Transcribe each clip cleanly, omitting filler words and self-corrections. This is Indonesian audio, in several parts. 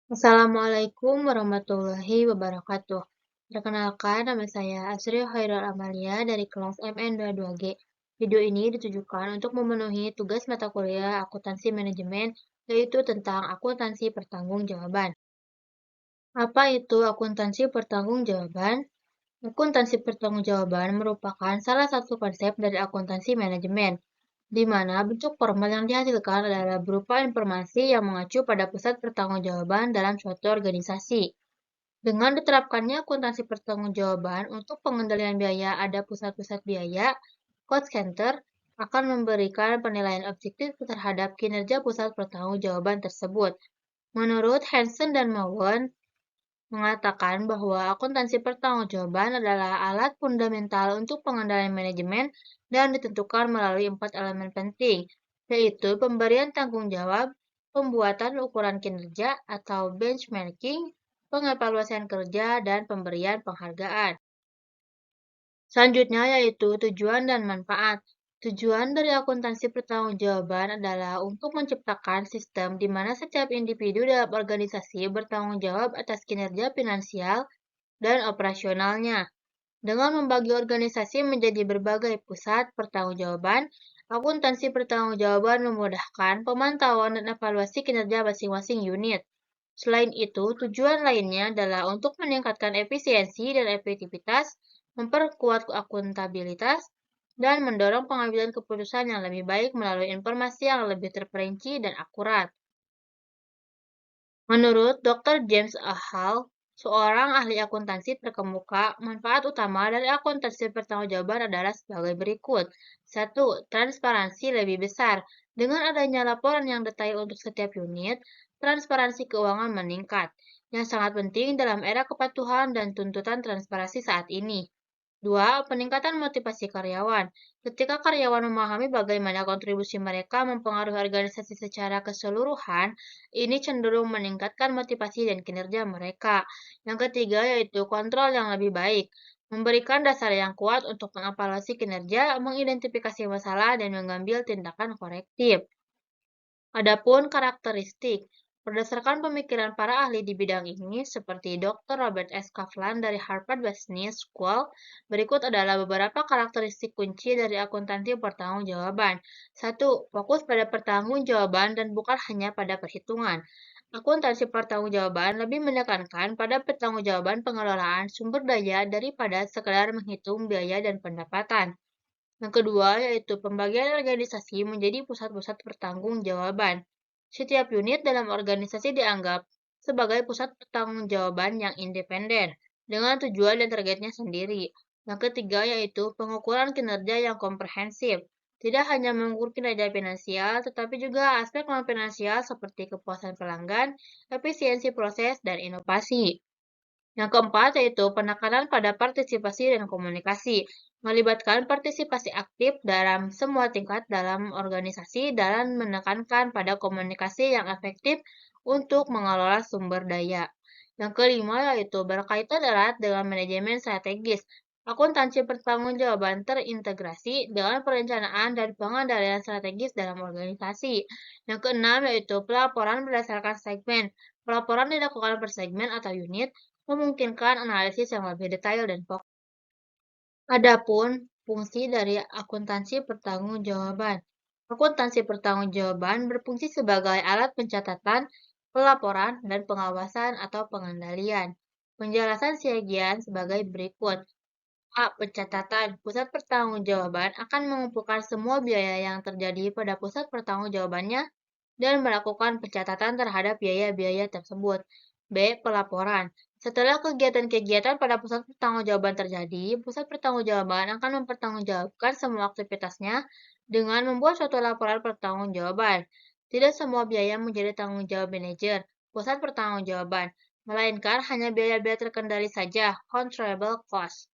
Assalamualaikum warahmatullahi wabarakatuh. Perkenalkan, nama saya Asri Khairul Amalia dari kelas MN22G. Video ini ditujukan untuk memenuhi tugas mata kuliah akuntansi manajemen, yaitu tentang akuntansi pertanggungjawaban. Apa itu akuntansi pertanggungjawaban? Akuntansi pertanggungjawaban merupakan salah satu konsep dari akuntansi manajemen, di mana bentuk formal yang dihasilkan adalah berupa informasi yang mengacu pada pusat pertanggungjawaban dalam suatu organisasi. Dengan diterapkannya akuntansi pertanggungjawaban untuk pengendalian biaya ada pusat-pusat biaya, cost center akan memberikan penilaian objektif terhadap kinerja pusat pertanggungjawaban tersebut. Menurut Hansen dan Mowen, mengatakan bahwa akuntansi pertanggungjawaban adalah alat fundamental untuk pengendalian manajemen dan ditentukan melalui 4 elemen penting, yaitu pemberian tanggung jawab, pembuatan ukuran kinerja atau benchmarking, pengevaluasian kerja, dan pemberian penghargaan. Selanjutnya yaitu tujuan dan manfaat. Tujuan dari akuntansi pertanggungjawaban adalah untuk menciptakan sistem di mana setiap individu dalam organisasi bertanggung jawab atas kinerja finansial dan operasionalnya. Dengan membagi organisasi menjadi berbagai pusat pertanggungjawaban, akuntansi pertanggungjawaban memudahkan pemantauan dan evaluasi kinerja masing-masing unit. Selain itu, tujuan lainnya adalah untuk meningkatkan efisiensi dan efektivitas, memperkuat akuntabilitas, dan mendorong pengambilan keputusan yang lebih baik melalui informasi yang lebih terperinci dan akurat. Menurut Dr. James A. Hall, seorang ahli akuntansi terkemuka, manfaat utama dari akuntansi pertanggungjawaban adalah sebagai berikut. 1. Transparansi lebih besar. Dengan adanya laporan yang detail untuk setiap unit, transparansi keuangan meningkat, yang sangat penting dalam era kepatuhan dan tuntutan transparansi saat ini. 2. Peningkatan motivasi karyawan. Ketika karyawan memahami bagaimana kontribusi mereka mempengaruhi organisasi secara keseluruhan, ini cenderung meningkatkan motivasi dan kinerja mereka. Yang ketiga yaitu kontrol yang lebih baik. Memberikan dasar yang kuat untuk mengevaluasi kinerja, mengidentifikasi masalah, dan mengambil tindakan korektif. Adapun karakteristik, berdasarkan pemikiran para ahli di bidang ini, seperti Dr. Robert S. Kaplan dari Harvard Business School, berikut adalah beberapa karakteristik kunci dari akuntansi pertanggungjawaban. 1. Fokus pada pertanggungjawaban dan bukan hanya pada perhitungan. Akuntansi pertanggungjawaban lebih menekankan pada pertanggungjawaban pengelolaan sumber daya daripada sekedar menghitung biaya dan pendapatan. Yang kedua, yaitu pembagian organisasi menjadi pusat-pusat pertanggungjawaban. Setiap unit dalam organisasi dianggap sebagai pusat pertanggungjawaban yang independen, dengan tujuan dan targetnya sendiri. Yang ketiga, yaitu pengukuran kinerja yang komprehensif. Tidak hanya mengukur kinerja finansial, tetapi juga aspek non-finansial seperti kepuasan pelanggan, efisiensi proses, dan inovasi. Yang keempat yaitu penekanan pada partisipasi dan komunikasi, melibatkan partisipasi aktif dalam semua tingkat dalam organisasi dan menekankan pada komunikasi yang efektif untuk mengelola sumber daya. Yang kelima yaitu berkaitan erat dengan manajemen strategis. Akuntansi pertanggungjawaban terintegrasi dengan perencanaan dan pengendalian strategis dalam organisasi. Yang keenam yaitu pelaporan berdasarkan segmen. Pelaporan dilakukan per segmen atau unit, memungkinkan analisis yang lebih detail dan fokus. Adapun fungsi dari akuntansi pertanggungjawaban. Akuntansi pertanggungjawaban berfungsi sebagai alat pencatatan, pelaporan, dan pengawasan atau pengendalian. Penjelasan sebagian sebagai berikut. A. Pencatatan. Pusat pertanggungjawaban akan mengumpulkan semua biaya yang terjadi pada pusat pertanggungjawabannya dan melakukan pencatatan terhadap biaya-biaya tersebut. B. Pelaporan. Setelah kegiatan-kegiatan pada pusat pertanggungjawaban terjadi, pusat pertanggungjawaban akan mempertanggungjawabkan semua aktivitasnya dengan membuat suatu laporan pertanggungjawaban. Tidak semua biaya menjadi tanggung jawab manajer pusat pertanggungjawaban, melainkan hanya biaya-biaya terkendali saja, controllable cost.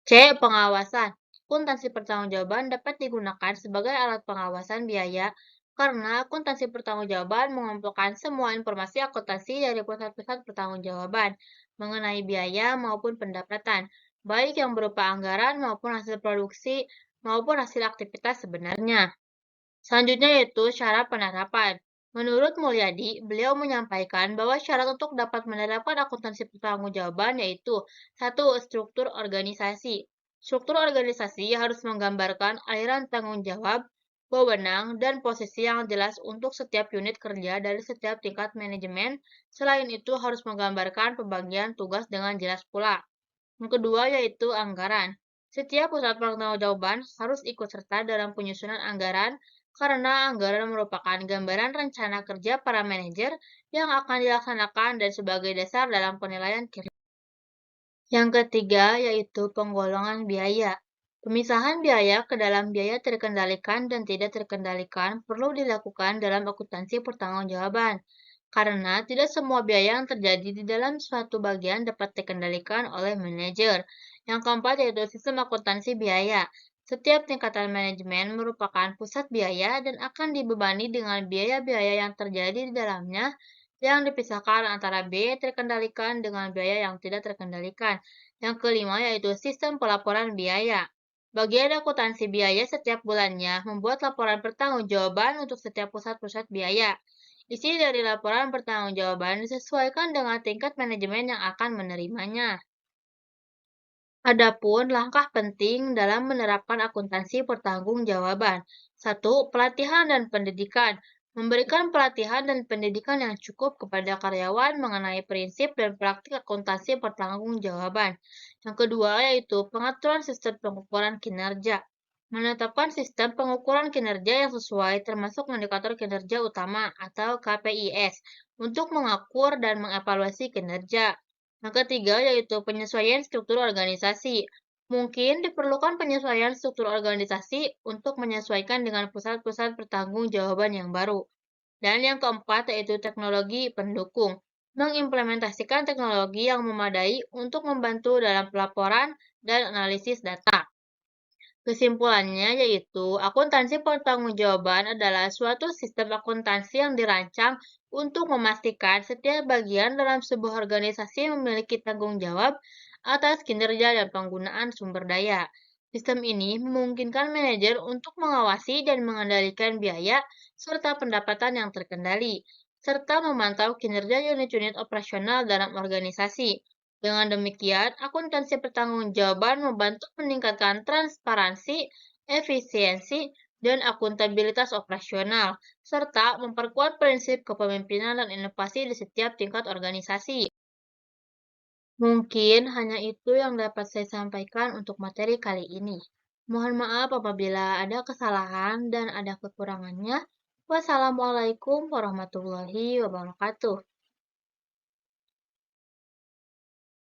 C. Pengawasan. Akuntansi pertanggungjawaban dapat digunakan sebagai alat pengawasan biaya karena akuntansi pertanggungjawaban mengumpulkan semua informasi akuntansi dari pusat-pusat pertanggungjawaban mengenai biaya maupun pendapatan, baik yang berupa anggaran maupun hasil produksi maupun hasil aktivitas sebenarnya. Selanjutnya yaitu cara penerapan. Menurut Mulyadi, beliau menyampaikan bahwa syarat untuk dapat menerapkan akuntansi pertanggungjawaban yaitu satu, struktur organisasi. Struktur organisasi harus menggambarkan aliran tanggung jawab, wewenang, dan posisi yang jelas untuk setiap unit kerja dari setiap tingkat manajemen. Selain itu, harus menggambarkan pembagian tugas dengan jelas pula. Yang kedua yaitu anggaran. Setiap pusat pertanggungjawaban harus ikut serta dalam penyusunan anggaran karena anggaran merupakan gambaran rencana kerja para manajer yang akan dilaksanakan dan sebagai dasar dalam penilaian kinerja. Yang ketiga yaitu penggolongan biaya. Pemisahan biaya ke dalam biaya terkendalikan dan tidak terkendalikan perlu dilakukan dalam akuntansi pertanggungjawaban, karena tidak semua biaya yang terjadi di dalam suatu bagian dapat dikendalikan oleh manajer. Yang keempat yaitu sistem akuntansi biaya. Setiap tingkatan manajemen merupakan pusat biaya dan akan dibebani dengan biaya-biaya yang terjadi di dalamnya yang dipisahkan antara biaya terkendalikan dengan biaya yang tidak terkendalikan. Yang kelima yaitu sistem pelaporan biaya. Bagian akuntansi biaya setiap bulannya membuat laporan pertanggungjawaban untuk setiap pusat-pusat biaya. Isi dari laporan pertanggungjawaban disesuaikan dengan tingkat manajemen yang akan menerimanya. Adapun langkah penting dalam menerapkan akuntansi pertanggungjawaban. Satu, pelatihan dan pendidikan. Memberikan pelatihan dan pendidikan yang cukup kepada karyawan mengenai prinsip dan praktik akuntansi pertanggungjawaban. Yang kedua yaitu pengaturan sistem pengukuran kinerja. Menetapkan sistem pengukuran kinerja yang sesuai termasuk indikator kinerja utama atau KPIs untuk mengukur dan mengevaluasi kinerja. Yang ketiga yaitu penyesuaian struktur organisasi. Mungkin diperlukan penyesuaian struktur organisasi untuk menyesuaikan dengan pusat-pusat pertanggungjawaban yang baru. Dan yang keempat yaitu teknologi pendukung. Mengimplementasikan teknologi yang memadai untuk membantu dalam pelaporan dan analisis data. Kesimpulannya yaitu, akuntansi pertanggungjawaban adalah suatu sistem akuntansi yang dirancang untuk memastikan setiap bagian dalam sebuah organisasi memiliki tanggung jawab atas kinerja dan penggunaan sumber daya. Sistem ini memungkinkan manajer untuk mengawasi dan mengendalikan biaya serta pendapatan yang terkendali, serta memantau kinerja unit-unit operasional dalam organisasi. Dengan demikian, akuntansi pertanggungjawaban membantu meningkatkan transparansi, efisiensi, dan akuntabilitas operasional, serta memperkuat prinsip kepemimpinan dan inovasi di setiap tingkat organisasi. Mungkin hanya itu yang dapat saya sampaikan untuk materi kali ini. Mohon maaf apabila ada kesalahan dan ada kekurangannya. Wassalamualaikum warahmatullahi wabarakatuh.